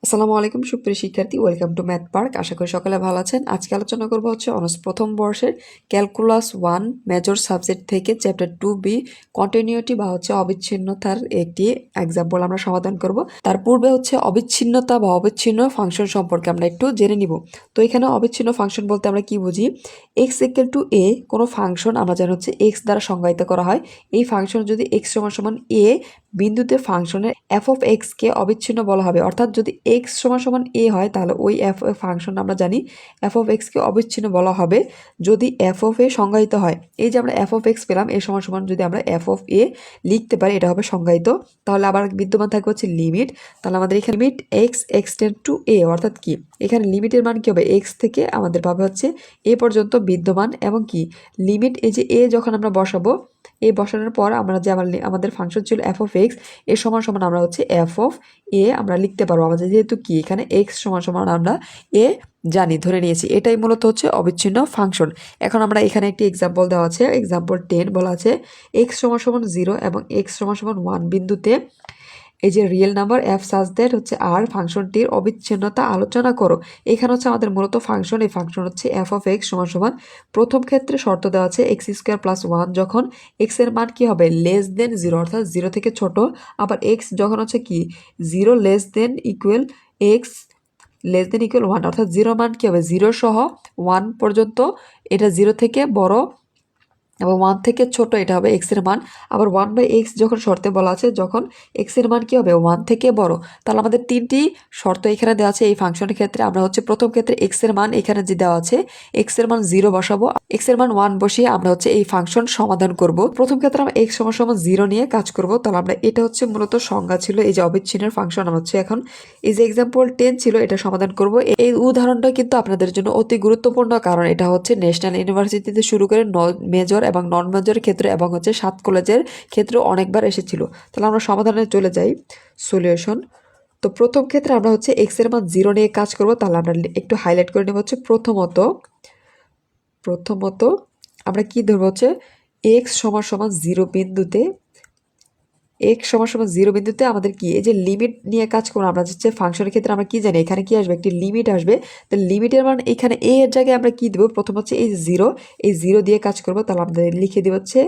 আসসালামু আলাইকুম সুপ্রিয় শিক্ষার্থী, ওয়েলকাম টু ম্যাথ পার্ক। আশা করি সকালে ভালো আছেন। আজকে আলোচনা করব হচ্ছে অনার্স প্রথম বর্ষের ক্যালকুলাস 1 মেজর সাবজেক্ট থেকে চ্যাপ্টার 2B কন্টিনিউটি বা হচ্ছে অবিচ্ছিন্নতার একটি এক্সাম্পল আমরা সমাধান করব। তার পূর্বে হচ্ছে অবিচ্ছিন্নতা বা অবিচ্ছিন্ন ফাংশন সম্পর্কে আমরা একটু জেনে নিব। তো এখানে অবিচ্ছিন্ন ফাংশন বলতে আমরা কি বুঝি? এক্স ইকুয়াল টু এ কোনো ফাংশন আমরা জানি হচ্ছে এক্স দ্বারা সংজ্ঞায়িত করা হয়। এই ফাংশন যদি এক্স সমান সমান এ বিন্দুতে ফাংশনের এফ অফ এক্সকে অবিচ্ছিন্ন বলা হবে। অর্থাৎ যদি এক্স সমান সমান এ হয় তাহলে ওই এফ ফাংশন আমরা জানি এফ অফ এক্সকে অবিচ্ছিন্ন বলা হবে যদি এফ অফ এ সংজ্ঞায়িত হয়। এই যে আমরা এফ অফ এক্স পেলাম, এ সমান সমান যদি আমরা এফ অফ এ লিখতে পারি এটা হবে সংজ্ঞায়িত। তাহলে আবার বিদ্যমান থাকবে হচ্ছে লিমিট। তাহলে আমাদের এখানে লিমিট এক্স এক্সটেন্ড টু এ, অর্থাৎ কি এখানে লিমিটের মান কি হবে? এক্স থেকে আমাদের পাবে হচ্ছে এ পর্যন্ত বিদ্যমান, এবং কি লিমিট এই যে এ যখন আমরা বসাবো, এ বসানোর পর আমরা যে আমাদের ফাংশন ছিল এফ অফ এক্স, এ সমান সমান আমরা হচ্ছে এফ অফ এ আমরা লিখতে পারবো। আমাদের যেহেতু কি এখানে এক্স সমান সমান আমরা এ জানি, ধরে নিয়েছি। এটাই মূলত হচ্ছে অবিচ্ছিন্ন ফাংশন। এখন আমরা এখানে একটি এক্সাম্পল দেওয়া আছে, এক্সাম্পল 10 বলা আছে এক্স সমান সমান 0 এবং এক্স সমান সমান 1 বিন্দুতে এই যে real number F such that হচ্ছে আর ফাংশনটির অবিচ্ছিন্নতা আলোচনা করো। এখানে হচ্ছে আমাদের মূলত ফাংশন, এই ফাংশন হচ্ছে এফ অফ এক্স সমান সমান প্রথম ক্ষেত্রে শর্ত দেওয়া আছে এক্স স্কোয়ার প্লাস 1 যখন এক্স এর মান কি হবে? লেস দেন 0, অর্থাৎ 0 থেকে ছোট। আবার এক্স যখন হচ্ছে কি 0 less than equal x less than equal 1, অর্থাৎ 0 মান কি হবে? 0 সহ 1 পর্যন্ত, এটা 0 থেকে বড় এবং 1 থেকে ছোট, এটা হবে এক্স এর মান। আবার 1/x যখন শর্তে বলা আছে যখন এক্স এর মান কি হবে? 1 থেকে বড়। তাহলে আমাদের তিনটি শর্ত এখানে দেওয়া আছে এই ফাংশনের ক্ষেত্রে। আমরা হচ্ছে প্রথম ক্ষেত্রে এক্স এর মান এখানে যে দেওয়া আছে এক্স এর মান 0 বসাবো, এক্স এর মান 1 বসিয়ে আমরা হচ্ছে এই ফাংশন সমাধান করব। প্রথম ক্ষেত্রে আমরা এক্স সমান সমান 0 নিয়ে কাজ করব। তাহলে আমরা এটা হচ্ছে মূলত সংজ্ঞা ছিল এই যে অবিচ্ছিন্নের ফাংশন। আমরা হচ্ছে এখন এই যে এক্সাম্পল 10 ছিল এটা সমাধান করব। এই উদাহরণটা কিন্তু আপনাদের জন্য অতি গুরুত্বপূর্ণ, কারণ এটা হচ্ছে ন্যাশনাল ইউনিভার্সিটিতে শুরু করে মেজর এবং নন মেজর ক্ষেত্রে এবং হচ্ছে 7 কলেজের ক্ষেত্রে অনেকবার এসেছিল। তাহলে আমরা সমাধানে চলে যাই, সলিউশন। তো প্রথম ক্ষেত্রে আমরা হচ্ছে এক্স এর মান 0 নিয়ে কাজ করব। তাহলে আমরা একটু হাইলাইট করে নেব হচ্ছে প্রথমত আমরা কি ধরবো হচ্ছে এক্স সমান সমান 0 বিন্দুতে, এক্স সমান সমান 0 বিন্দুতে আমাদের কি এই যে লিমিট নিয়ে কাজ করবো। আমরা হচ্ছে ফাংশনের ক্ষেত্রে আমরা কি জানি এখানে কি আসবে? একটি লিমিট আসবে। তো লিমিটের মান এখানে এ এর জায়গায় আমরা কি দেবো? প্রথম হচ্ছে এই 0, এই 0 দিয়ে কাজ করব। তাহলে আমাদের লিখে দিব হচ্ছে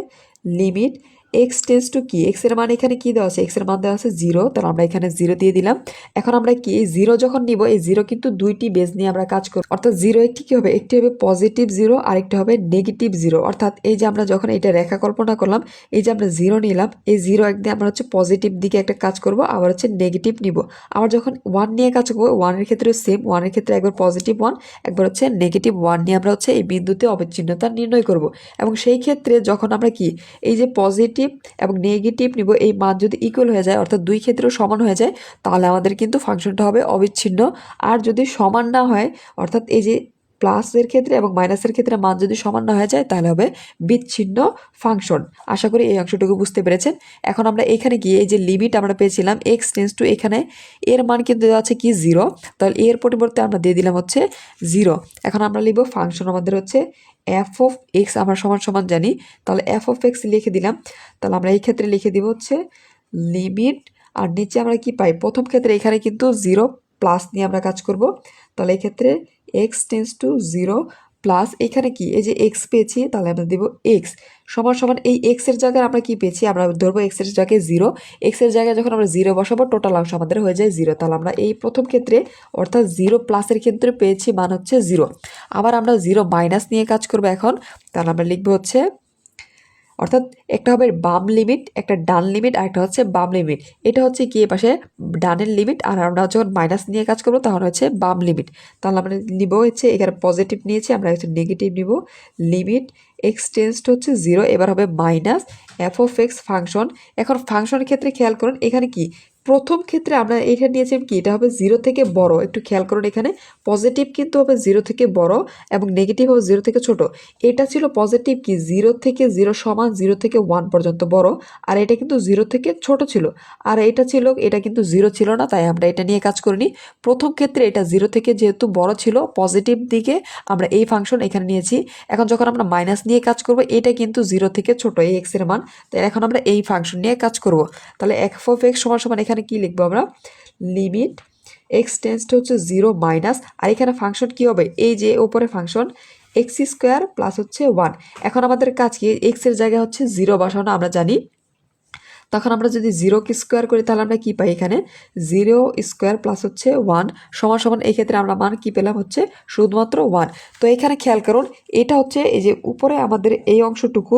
লিমিট এক্স টেন্স টু কি, এক্স এর মান এখানে কি দেওয়া আছে? এক্স এর মান দেওয়া আছে 0, তাহলে আমরা এখানে 0 দিয়ে দিলাম। এখন আমরা কি এই 0 যখন নিব, এই 0 কিন্তু দুইটি বেস নিয়ে আমরা কাজ করব। অর্থাৎ 0 একটি কি হবে? একটি হবে পজিটিভ 0 আর একটি হবে নেগেটিভ 0। অর্থাৎ এই যে আমরা যখন এটা রেখা কল্পনা করলাম, এই যে আমরা 0 নিলাম, এই 0 একদিন আমরা হচ্ছে পজিটিভ দিকে একটা কাজ করব, আবার হচ্ছে নেগেটিভ নিব। আবার যখন 1 নিয়ে কাজ করবো, 1 এর ক্ষেত্রে সেম, 1 এর ক্ষেত্রে একবার পজিটিভ 1 একবার হচ্ছে নেগেটিভ 1 নিয়ে আমরা হচ্ছে এই বিন্দুতে অবিচ্ছিন্নতা নির্ণয় করব। এবং সেই ক্ষেত্রে যখন আমরা কি এই যে পজিটিভ এবং নেগেটিভ নিব, এই মান যদি ইকুয়াল হয়ে যায় অর্থাৎ দুই ক্ষেত্রেও সমান হয়ে যায় তাহলে আমাদের কিন্তু ফাংশনটা হবে অবিচ্ছিন্ন। আর যদি সমান না হয়, অর্থাৎ এই যে প্লাসের ক্ষেত্রে এবং মাইনাসের ক্ষেত্রে মান যদি সমান না হয়ে যায় তাহলে হবে বিচ্ছিন্ন ফাংশন। আশা করি এই অংশটুকু বুঝতে পেরেছেন। এখন আমরা এখানে গিয়ে এই যে লিমিট আমরা পেয়েছিলাম এক্স টেন্স টু, এখানে এর মান কিন্তু দেওয়া আছে কি 0, তাহলে এর পরিবর্তে আমরা দিয়ে দিলাম হচ্ছে 0। এখন আমরা লিখব ফাংশন আমাদের হচ্ছে এফ অফ এক্স, আমরা সমান সমান জানি, তাহলে এফ অফ এক্স লিখে দিলাম। তাহলে আমরা এই ক্ষেত্রে লিখে দিব হচ্ছে লিমিট, আর নিচে আমরা কি পাই? প্রথম ক্ষেত্রে এখানে কিন্তু 0 প্লাস নিয়ে আমরা কাজ করব। তাহলে এই ক্ষেত্রে এক্স টেন্স টু 0 প্লাস এখানে কি এই যে এক্স পেয়েছি, তাহলে আমরা দেব এক্স সমান সমান এই এক্স এর জায়গায় আমরা কি পেয়েছি? আমরা ধরবো এক্স এর জায়গায় 0, এক্স এর জায়গায় যখন আমরা 0 বসাবো টোটাল অংশ আমাদের হয়ে যায় 0। তাহলে আমরা এই প্রথম ক্ষেত্রে অর্থাৎ 0 প্লাসের ক্ষেত্রে পেয়েছি মান হচ্ছে 0। আবার আমরা 0 মাইনাস নিয়ে কাজ করবো এখন। তাহলে আমরা লিখবো হচ্ছে, অর্থাৎ একটা হবে বাম লিমিট, একটা ডান লিমিট, আর একটা হচ্ছে বাম লিমিট। এটা হচ্ছে কি পাশে ডানের লিমিট, আর আমরা যখন মাইনাস নিয়ে কাজ করবো তখন হচ্ছে বাম লিমিট। তাহলে আমরা নিব হচ্ছে এখানে পজিটিভ নিয়েছি, আমরা হচ্ছে নেগেটিভ নিব। লিমিট এক্স টেন্স টু হচ্ছে 0, এবার হবে minus F of x function. এখন ফাংশনের ক্ষেত্রে খেয়াল করুন এখানে কি প্রথম ক্ষেত্রে আমরা এখানে নিয়েছিলাম কি এটা হবে 0 থেকে বড়। একটু খেয়াল করুন এখানে পজিটিভ কিন্তু হবে 0 থেকে বড় এবং নেগেটিভ হবে 0 থেকে ছোট। এটা ছিল পজিটিভ কি 0 থেকে 0 সমান 0 থেকে 1 পর্যন্ত বড়, আর এটা কিন্তু 0 থেকে ছোট ছিল। আর এটা ছিল, এটা কিন্তু 0 ছিল না, তাই আমরা এটা নিয়ে কাজ করিনি। প্রথম ক্ষেত্রে এটা 0 থেকে যেহেতু বড় ছিল পজিটিভ দিকে আমরা এই ফাংশন এখানে নিয়েছি। এখন যখন আমরা মাইনাস নিয়ে কাজ করব এটা কিন্তু 0 থেকে ছোট এই এক্স এর মান, তাই এখন আমরা এই ফাংশন নিয়ে কাজ করব। তাহলে এফ অফ এক্স সমান সমান এখানে কি লিখবো আমরা? লিমিট এক্স টেন্স টু হচ্ছে 0 মাইনাস, আর এখানে ফাংশন কি হবে, এই যে উপরে ফাংশন এক্স স্কোয়ার প্লাস হচ্ছে 1। এখন আমাদের কাজ কি, এক্স এর জায়গায় হচ্ছে 0 বসানো আমরা জানি, তখন আমরা যদি 0 স্কোয়ার করি তাহলে আমরা কি পাই, এখানে 0 স্কোয়ার প্লাস হচ্ছে 1 সমান সমান, এই ক্ষেত্রে আমরা মান কি পেলাম হচ্ছে শুধুমাত্র 1। তো এখানে খেয়াল করুন, এটা হচ্ছে এই যে উপরে আমাদের এই অংশটুকু,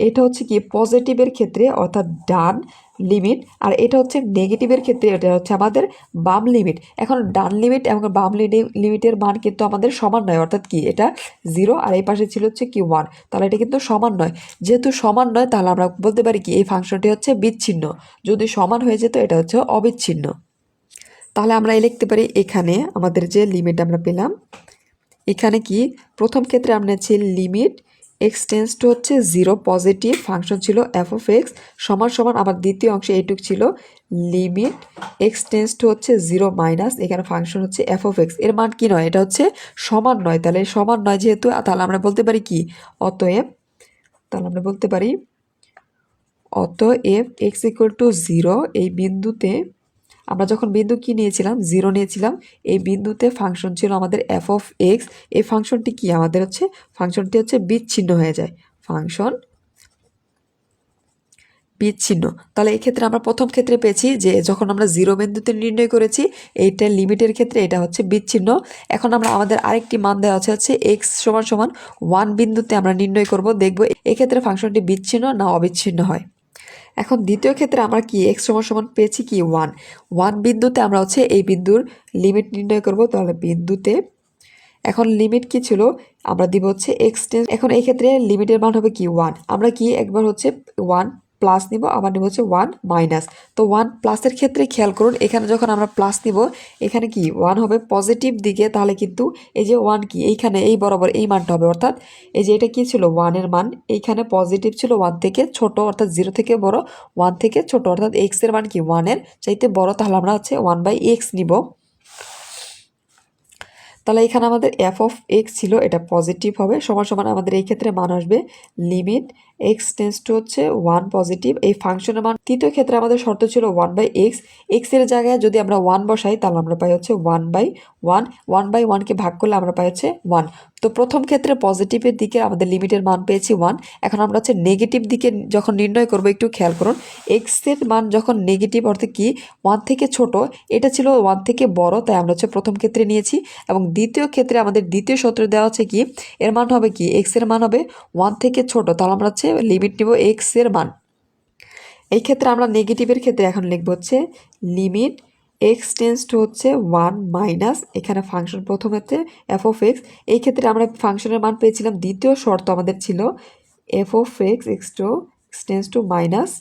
এটা হচ্ছে কি পজিটিভের ক্ষেত্রে অর্থাৎ ডান লিমিট, আর এটা হচ্ছে নেগেটিভের ক্ষেত্রে এটা হচ্ছে আমাদের বাম লিমিট। এখন ডান লিমিট এবং বাম লিমিটের মান কিন্তু আমাদের সমান নয়, অর্থাৎ কি এটা 0 আর এই পাশে ছিল হচ্ছে কি 1, তাহলে এটা কিন্তু সমান নয়। যেহেতু সমান নয় তাহলে আমরা বলতে পারি কি এই ফাংশনটি হচ্ছে বিচ্ছিন্ন। যদি সমান হয়ে যেত এটা হচ্ছে অবিচ্ছিন্ন। তাহলে আমরা এই লিখতে পারি, এখানে আমাদের যে লিমিট আমরা পেলাম, এখানে কি প্রথম ক্ষেত্রে আমরা নিয়েছি লিমিট এক্স টেন্স টু হচ্ছে 0 পজিটিভ, ফাংশন ছিল এফ অফ এক্স সমান সমান, আমার দ্বিতীয় অংশে এইটুক ছিল লিমিট এক্স টেন্স টু হচ্ছে 0 মাইনাস, এখানে ফাংশন হচ্ছে এফ অফ এক্স, এর মান কি নয়, এটা হচ্ছে সমান নয়। তাহলে সমান নয় যেহেতু, তাহলে আমরা বলতে পারি কি অতএব, তাহলে আমরা বলতে পারি অতএব এক্স ইকুয়াল টু 0 এই বিন্দুতে, আমরা যখন বিন্দু কি নিয়েছিলাম 0 নিয়েছিলাম, এই বিন্দুতে ফাংশন ছিল আমাদের এফ অফ এক্স, এই ফাংশনটি কি আমাদের হচ্ছে, ফাংশনটি হচ্ছে বিচ্ছিন্ন হয়ে যায়, ফাংশন বিচ্ছিন্ন। তাহলে এই ক্ষেত্রে আমরা প্রথম ক্ষেত্রে পেয়েছি যে যখন আমরা 0 বিন্দুতে নির্ণয় করেছি এইটা লিমিটের ক্ষেত্রে এটা হচ্ছে বিচ্ছিন্ন। এখন আমরা আমাদের আরেকটি মান দেওয়া হচ্ছে এক্স সমান সমান 1 বিন্দুতে আমরা নির্ণয় করব, দেখব এক্ষেত্রে ফাংশনটি বিচ্ছিন্ন না অবিচ্ছিন্ন হয়। এখন দ্বিতীয় ক্ষেত্রে আমরা কি এক্স সমান সমান পেয়েছি কি 1 বিন্দুতে আমরা হচ্ছে এই বিন্দুর লিমিট নির্ণয় করব। তাহলে বিন্দুতে এখন লিমিট কি ছিল, আমরা দিব হচ্ছে এক্স টেন্স, এখন এই ক্ষেত্রে লিমিটের মান হবে কি 1, আমরা কি একবার হচ্ছে 1 প্লাস নিব, আবার নিব হচ্ছে 1 মাইনাস। তো 1 প্লাসের ক্ষেত্রে খেয়াল করুন, এখানে যখন আমরা প্লাস নিব এখানে কি 1 হবে পজিটিভ দিকে, তাহলে কিন্তু এই যে 1 কি এইখানে এই বরাবর এই মানটা হবে, অর্থাৎ এই যে এটা কি ছিল 1 এর মান এইখানে পজিটিভ ছিল 1 থেকে ছোট, অর্থাৎ 0 থেকে বড় 1 থেকে ছোট, অর্থাৎ এক্স এর মান কি 1 এর চাইতে বড়, তাহলে আমরা হচ্ছে 1/x নিব। তাহলে এখানে আমাদের এফ অফ এক্স ছিল, এটা পজিটিভ হবে, সমান সমান আমাদের এই ক্ষেত্রে মান আসবে লিমিট এক্স টেন্স টু হচ্ছে 1 পজিটিভ, এই ফাংশনের মান। তৃতীয় ক্ষেত্রে আমাদের শর্ত ছিল 1/x, এক্স এর জায়গায় যদি আমরা 1 বসাই তাহলে আমরা পাই হচ্ছে 1/1, 1/1কে ভাগ করলে আমরা পাই হচ্ছে 1। তো প্রথম ক্ষেত্রে পজিটিভের দিকে আমাদের লিমিটের মান পেয়েছি 1, এখন আমরা হচ্ছে নেগেটিভ দিকে যখন নির্ণয় করব একটু খেয়াল করুন, এক্স এর মান যখন নেগেটিভ অর্থাৎ কি 1 থেকে ছোট, এটা ছিল 1 থেকে বড়, তাই আমরা হচ্ছে প্রথম ক্ষেত্রে নিয়েছি। এবং দ্বিতীয় ক্ষেত্রে আমাদের দ্বিতীয় সূত্র দেওয়া হচ্ছে কি এর মান হবে কি এক্স এর মান হবে 1 থেকে ছোট, তাহলে আমরা হচ্ছে লিমিট নিব এক্স এর মান। এই ক্ষেত্রে আমরা নেগেটিভের ক্ষেত্রে এখন লিখবো হচ্ছে লিমিট এক্স টেন্স টু হচ্ছে 1 মাইনাস, এখানে ফাংশন প্রথম হচ্ছে এফ অফ এক্স, এই ক্ষেত্রে আমরা ফাংশনের মান পেয়েছিলাম, দ্বিতীয় শর্ত আমাদের ছিল F of x x tends to minus,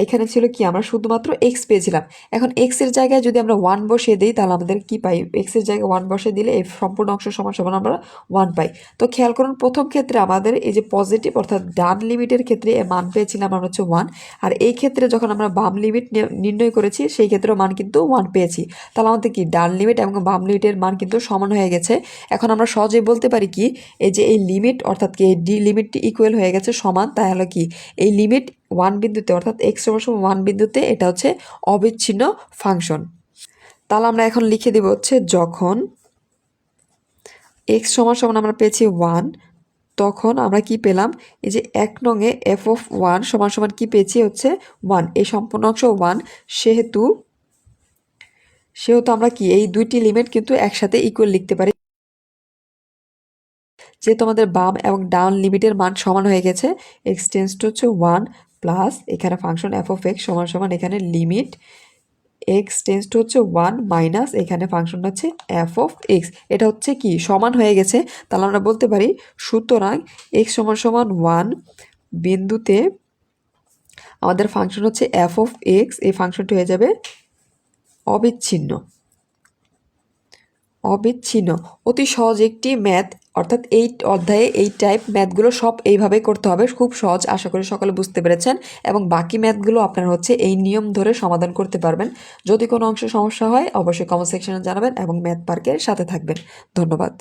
এখানে ছিল কি আমরা শুধুমাত্র এক্স পেয়েছিলাম। এখন এক্স এর জায়গায় যদি আমরা 1 বসিয়ে দিই তাহলে আমাদের কি পাই, এক্স এর জায়গায় 1 বসিয়ে দিলে এই সম্পূর্ণ অংশ সমান সমান আমরা 1 পাই। তো খেয়াল করুন প্রথম ক্ষেত্রে আমাদের এই যে পজিটিভ অর্থাৎ ডান লিমিটের ক্ষেত্রে এর মান পেয়েছিলাম আমরা হচ্ছে 1, আর এই ক্ষেত্রে যখন আমরা বাম লিমিট নির্ণয় করেছি সেই ক্ষেত্রেও মান কিন্তু 1 পেয়েছি। তাহলে আমাদের কি ডান লিমিট এবং বাম লিমিটের মান কিন্তু সমান হয়ে গেছে। এখন আমরা সহজেই বলতে পারি কি এই যে এই লিমিট অর্থাৎ কি এই ডি লিমিটটি ইকুয়াল হয়ে গেছে সমান, তাহলে কি এই লিমিট 1 বিন্দুতে অর্থাৎ এক্স সমান 1 বিন্দুতে এটা হচ্ছে অবিচ্ছিন্ন ফাংশন। তাহলে আমরা এখন লিখে দেব হচ্ছে যখন এক্স সমান সমান আমরা পেয়েছি 1, তখন আমরা কি পেলাম, এই যে 1 নংয়ে এফ অফ 1 সমান সমান কি পেয়েছি হচ্ছে 1, এই সম্পূর্ণ অংশ 1, সেহেতু আমরা কি এই দুইটি লিমিট কিন্তু একসাথে ইকুয়াল লিখতে পারি, যেহেতু আমাদের বাম এবং ডাউন লিমিটের মান সমান হয়ে গেছে। এক্স টেন্স টু হচ্ছে 1 প্লাস এখানে ফাংশন এফ অফ এক্স সমান সমান এখানে লিমিট এক্স টেন্স টু হচ্ছে 1 মাইনাস এখানে ফাংশন হচ্ছে এফ অফ এক্স, এটা হচ্ছে কি সমান হয়ে গেছে। তাহলে আমরা বলতে পারি সুতরাং এক্স সমান সমান 1 বিন্দুতে আমাদের ফাংশন হচ্ছে এফ অফ এক্স, এই ফাংশনটি হয়ে যাবে অবিচ্ছিন্ন। অতি সহজ একটি ম্যাথ, অর্থাৎ এই অধ্যায়ে এই টাইপ ম্যাথগুলো সব এইভাবে করতে হবে, খুব সহজ, আশা করি সকলে বুঝতে পেরেছেন। এবং বাকি ম্যাথগুলো আপনারা হচ্ছে এই নিয়ম ধরে সমাধান করতে পারবেন। যদি কোনো অংশে সমস্যা হয় অবশ্যই কমেন্ট সেকশনে জানাবেন এবং ম্যাথ পার্কের সাথে থাকবেন। ধন্যবাদ।